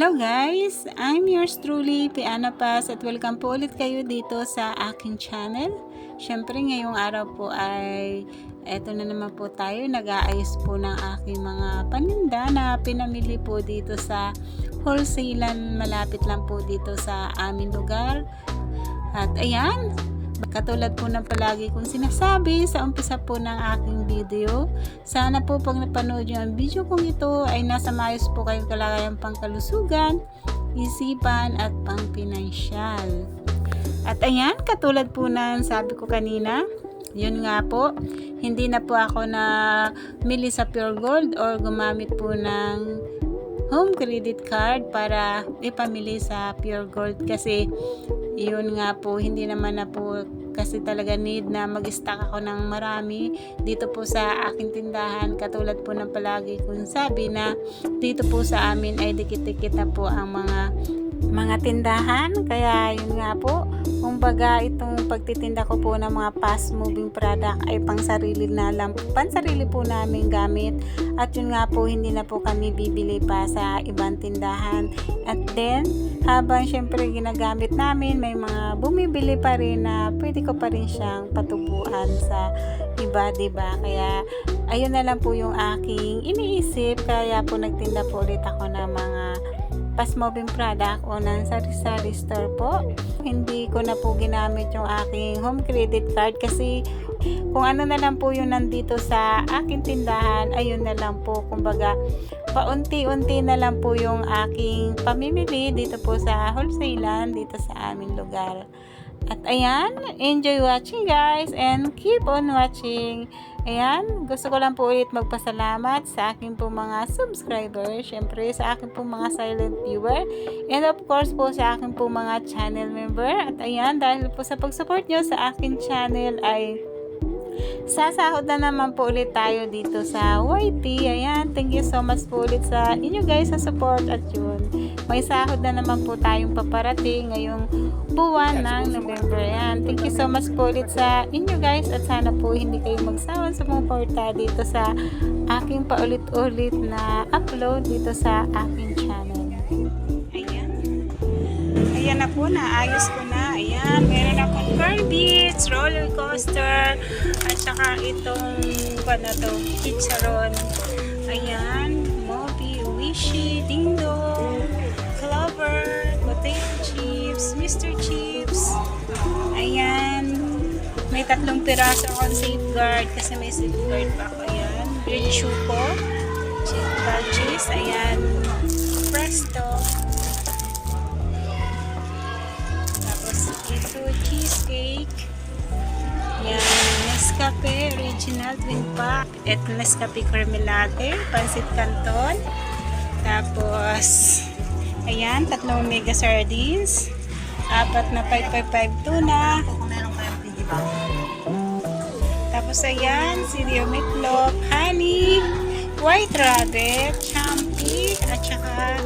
Hello guys! I'm yours truly, Piana Paz, at welcome po ulit kayo dito sa aking channel. Siyempre ngayong araw po ay eto na naman po tayo, nag-aayos po ng aking mga paninda na pinamili po dito sa wholesalan, malapit lang po dito sa aming lugar. At ayan, katulad po ng palagi kong sinasabi sa umpisa po ng aking video, sana po pag napanood nyo ang video kong ito ay nasa maayos po kayong kalagayan pangkalusugan, isipan at pangpinansyal. At ayan, katulad po ng sabi ko kanina, yun nga po, hindi na po ako na mili sa Pure Gold or gumamit po ng home credit card para ipamili sa Pure Gold kasi yun nga po, hindi naman na po kasi talaga need na mag-stock ako ng marami dito po sa aking tindahan. Katulad po ng palagi kong sabi na dito po sa amin ay dikit-dikit na po ang mga tindahan. Kaya yun nga po, kumbaga itong pagtitinda ko po ng mga fast moving product ay pansarili po namin gamit. At yun nga po, hindi na po kami bibili pa sa ibang tindahan. At then, habang syempre ginagamit namin, may mga bumibili pa rin na pwede ko pa rin siyang patubuan sa iba, diba? Kaya, ayun na lang po yung aking iniisip. Kaya po nagtinda po ulit ako ng mga fast moving product o ng sari-sari store po. Hindi ko na po ginamit yung aking home credit card kasi kung ano na lang po yung nandito sa aking tindahan, ayun na lang po. Kumbaga, paunti-unti na lang po yung aking pamimili dito po sa wholesalan, dito sa aming lugar. At ayan, enjoy watching guys and keep on watching. Ayan, gusto ko lang po ulit magpasalamat sa aking po mga subscribers, syempre sa aking po mga silent viewer, and of course po sa aking po mga channel member. At ayan, dahil po sa pag-support nyo sa aking channel ay sasahod na naman po ulit tayo dito sa YT. Ayan, thank you so much po ulit sa inyo guys sa support. At yun, may sahod na naman po tayong paparating ngayong buwan ng November. Ayan, thank you so much po ulit sa inyo guys at sana po hindi kayo magsawa sa sumuporta dito sa aking paulit-ulit na upload dito sa aking channel. Ayan, ayan na po, naayos ko na. Ayan, meron akong car beats, roller coaster, at saka itong chicharon. Ayan, Moby, Wishy, Ding Dong, Clover, potato chips, Mr. Chips. Ayan, may 3 piraso akong safeguard kasi may safeguard pa ako. Ayan, green chuko, cheese, ayan, presto. Ito, cheesecake. Yan, Nescafe Original Twin Pack. Ito, Nescafe Cremelade, Pansit Canton. Tapos, ayan, 3 mega sardines. 4 na 555 tuna. Tapos, ayan, cereal meatloaf, honey, white rabbit, champi, at saka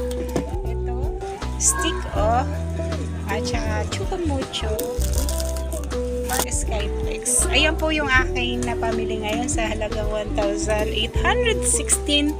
ito, stick at saka chupamucho, Skyflex. Ayan po yung aking napamili ngayon sa halagang 1,816.50